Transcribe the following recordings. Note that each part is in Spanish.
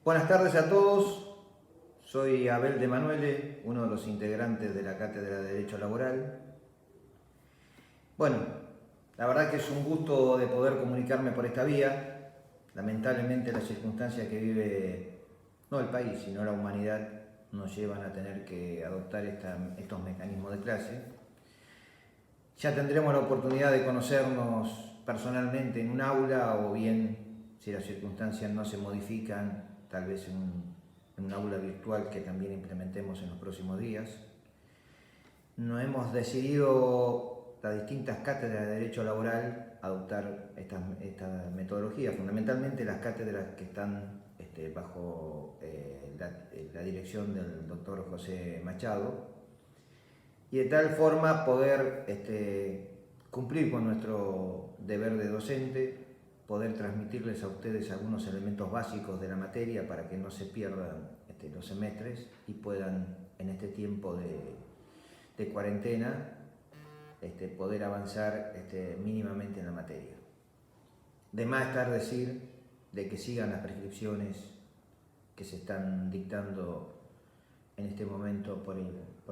Buenas tardes a todos, soy Abel de Manuele, uno de los integrantes de la Cátedra de Derecho Laboral. Bueno, la verdad que es un gusto de poder comunicarme por esta vía. Lamentablemente las circunstancias que vive, no el país, sino la humanidad, nos llevan a tener que adoptar estos mecanismos de clase. Ya tendremos la oportunidad de conocernos personalmente en un aula o bien, si las circunstancias no se modifican, tal vez en un aula virtual que también implementemos en los próximos días. Nos hemos decidido, las distintas cátedras de Derecho Laboral, adoptar esta metodología, fundamentalmente las cátedras que están bajo la dirección del doctor José Machado, y de tal forma poder cumplir con nuestro deber de docente, poder transmitirles a ustedes algunos elementos básicos de la materia para que no se pierdan los semestres y puedan en este tiempo de cuarentena poder avanzar mínimamente en la materia. De más estar decir de que sigan las prescripciones que se están dictando en este momento por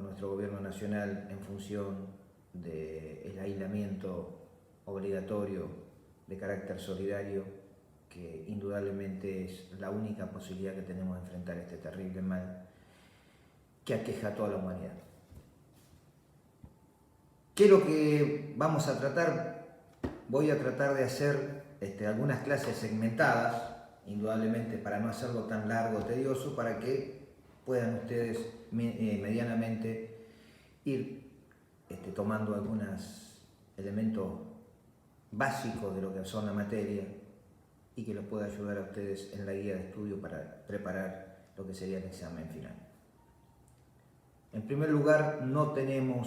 nuestro gobierno nacional en función del aislamiento obligatorio de carácter solidario, que indudablemente es la única posibilidad que tenemos de enfrentar este terrible mal que aqueja a toda la humanidad. ¿Qué es lo que vamos a tratar? Voy a tratar de hacer algunas clases segmentadas, indudablemente para no hacerlo tan largo o tedioso, para que puedan ustedes medianamente ir tomando algunos elementos básicos de lo que son la materia y que los pueda ayudar a ustedes en la guía de estudio para preparar lo que sería el examen final. En primer lugar, no tenemos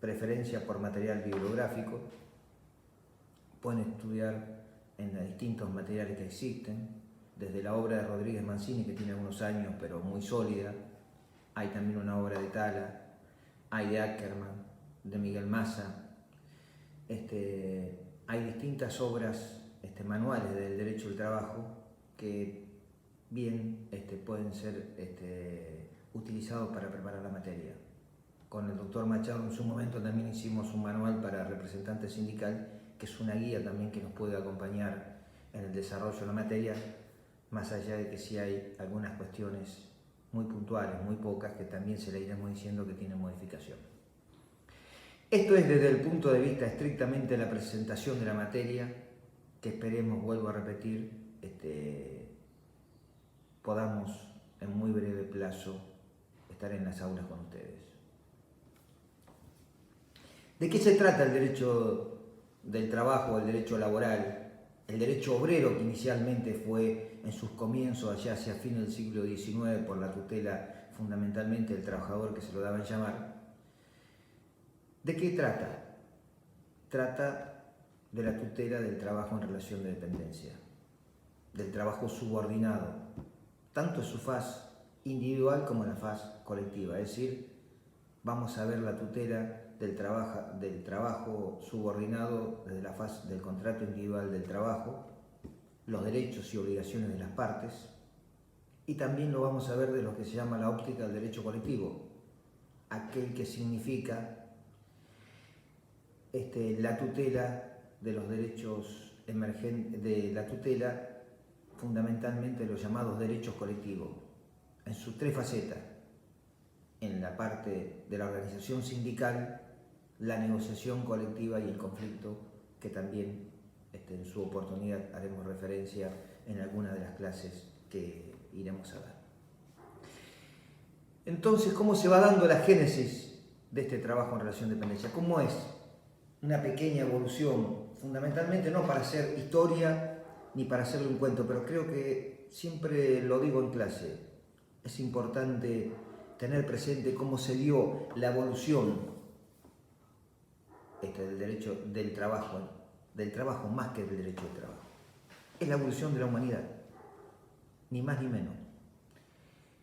preferencia por material bibliográfico. Pueden estudiar en los distintos materiales que existen, desde la obra de Rodríguez Mancini, que tiene algunos años pero muy sólida. Hay también una obra de Tala, hay de Ackerman, de Miguel Massa. Hay distintas obras, manuales del derecho del trabajo que bien pueden ser utilizados para preparar la materia. Con el doctor Machado en su momento también hicimos un manual para representante sindical, que es una guía también que nos puede acompañar en el desarrollo de la materia, más allá de que sí hay algunas cuestiones muy puntuales, muy pocas, que también se le iremos diciendo que tienen modificación. Esto es desde el punto de vista estrictamente de la presentación de la materia, que esperemos, vuelvo a repetir, podamos en muy breve plazo estar en las aulas con ustedes. ¿De qué se trata el derecho del trabajo, el derecho laboral, el derecho obrero, que inicialmente fue en sus comienzos allá hacia fines del siglo XIX por la tutela fundamentalmente del trabajador, que se lo daban llamar? ¿De qué trata? Trata de la tutela del trabajo en relación de dependencia, del trabajo subordinado, tanto en su faz individual como en la faz colectiva. Es decir, vamos a ver la tutela del trabajo subordinado desde la faz del contrato individual del trabajo, los derechos y obligaciones de las partes, y también lo vamos a ver de lo que se llama la óptica del derecho colectivo, aquel que significa la tutela de los derechos emergentes, de la tutela fundamentalmente de los llamados derechos colectivos, en sus tres facetas: en la parte de la organización sindical, la negociación colectiva y el conflicto, que también en su oportunidad haremos referencia en alguna de las clases que iremos a dar. Entonces, ¿cómo se va dando la génesis de este trabajo en relación de dependencia? ¿Cómo es? Una pequeña evolución, fundamentalmente no para hacer historia ni para hacerle un cuento, pero creo que siempre lo digo en clase, es importante tener presente cómo se dio la evolución del derecho del trabajo más que del derecho del trabajo. Es la evolución de la humanidad, ni más ni menos.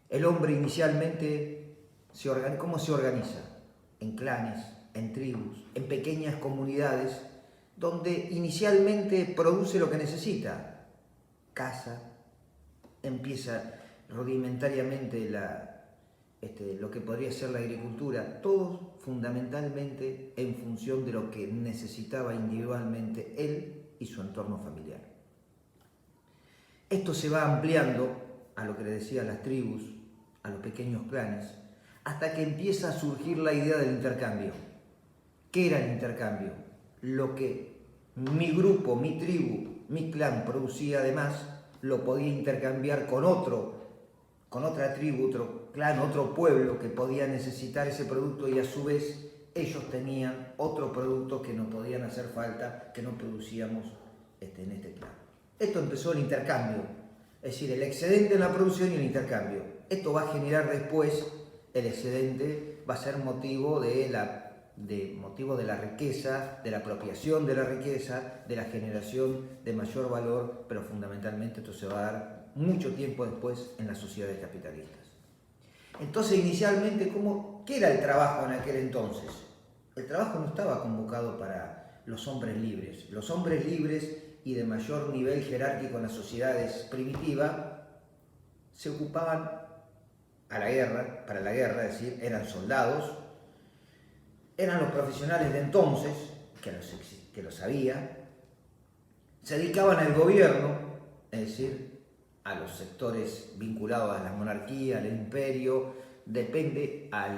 El hombre inicialmente, ¿cómo se organiza? En clanes, en tribus, en pequeñas comunidades, donde inicialmente produce lo que necesita: casa, empieza rudimentariamente lo que podría ser la agricultura, todo fundamentalmente en función de lo que necesitaba individualmente él y su entorno familiar. Esto se va ampliando a lo que le decía, a las tribus, a los pequeños clanes, hasta que empieza a surgir la idea del intercambio. ¿Qué era el intercambio? Lo que mi grupo, mi tribu, mi clan producía además, lo podía intercambiar con otra tribu, otro clan, otro pueblo que podía necesitar ese producto y a su vez ellos tenían otro producto que nos podían hacer falta, que no producíamos en este clan. Esto empezó el intercambio, es decir, el excedente en la producción y el intercambio. Esto va a generar después, el excedente va a ser motivo de la riqueza, de la apropiación de la riqueza, de la generación de mayor valor, pero fundamentalmente esto se va a dar mucho tiempo después en las sociedades capitalistas. Entonces, inicialmente, ¿qué era el trabajo en aquel entonces? El trabajo no estaba convocado para los hombres libres. Los hombres libres y de mayor nivel jerárquico en las sociedades primitivas se ocupaban para la guerra, es decir, eran soldados, eran los profesionales de entonces, que lo sabía, se dedicaban al gobierno, es decir, a los sectores vinculados a la monarquía, al imperio, depende a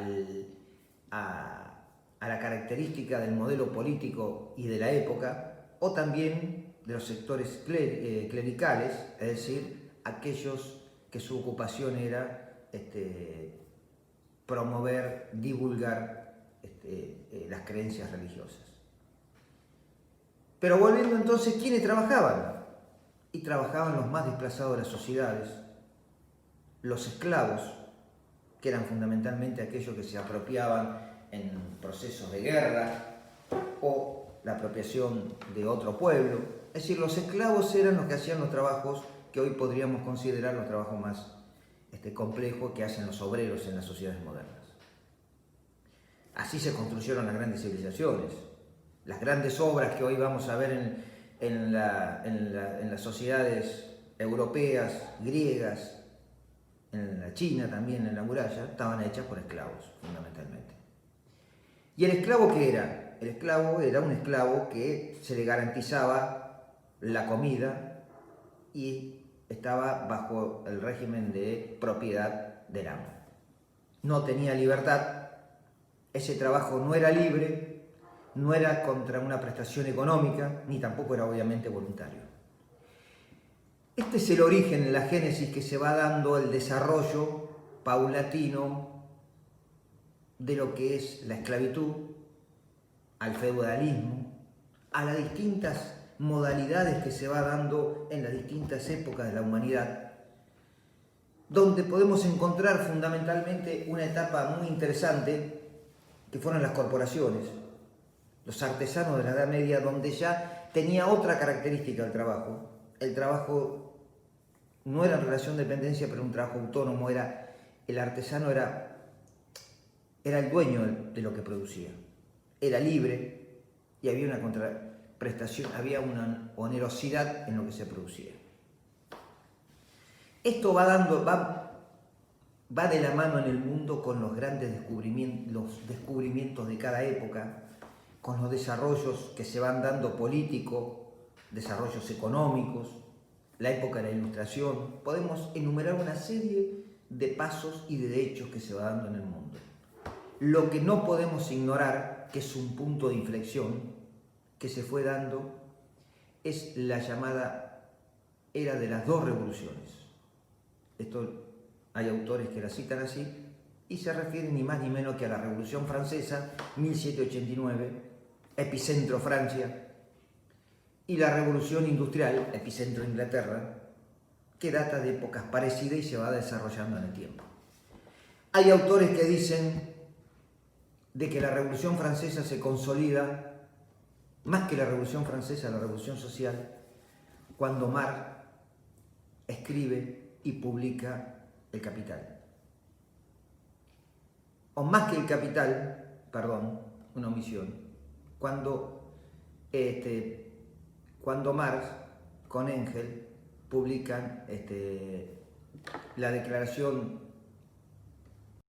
la característica del modelo político y de la época, o también de los sectores clericales, es decir, aquellos que su ocupación era promover, divulgar las creencias religiosas. Pero volviendo entonces, ¿quiénes trabajaban? Y trabajaban los más desplazados de las sociedades, los esclavos, que eran fundamentalmente aquellos que se apropiaban en procesos de guerra o la apropiación de otro pueblo. Es decir, los esclavos eran los que hacían los trabajos que hoy podríamos considerar los trabajos más complejos que hacen los obreros en las sociedades modernas. Así se construyeron las grandes civilizaciones. Las grandes obras que hoy vamos a ver en las sociedades europeas, griegas, en la China también, en la muralla, estaban hechas por esclavos, fundamentalmente. ¿Y el esclavo qué era? El esclavo era un esclavo que se le garantizaba la comida y estaba bajo el régimen de propiedad del amo. No tenía libertad, ese trabajo no era libre, no era contra una prestación económica, ni tampoco era obviamente voluntario. Este es el origen, la génesis que se va dando, el desarrollo paulatino de lo que es la esclavitud, al feudalismo, a las distintas modalidades que se va dando en las distintas épocas de la humanidad, donde podemos encontrar fundamentalmente una etapa muy interesante que fueron las corporaciones, los artesanos de la Edad Media, donde ya tenía otra característica el trabajo. El trabajo no era en relación de dependencia, pero un trabajo autónomo, el artesano era el dueño de lo que producía, era libre y había una contraprestación, había una onerosidad en lo que se producía. Esto va de la mano en el mundo con los grandes descubrimientos de cada época, con los desarrollos que se van dando políticos, desarrollos económicos, la época de la Ilustración. Podemos enumerar una serie de pasos y de hechos que se va dando en el mundo. Lo que no podemos ignorar, que es un punto de inflexión que se fue dando, es la llamada era de las dos revoluciones. Esto hay autores que la citan así y se refieren ni más ni menos que a la Revolución Francesa, 1789, epicentro Francia, y la Revolución Industrial, epicentro Inglaterra, que data de épocas parecidas y se va desarrollando en el tiempo. Hay autores que dicen de que la Revolución Francesa se consolida, más que la Revolución Francesa, la Revolución Social, cuando Marx escribe y publica El Capital. O más que El Capital, perdón, una omisión, cuando Marx con Engels publican la declaración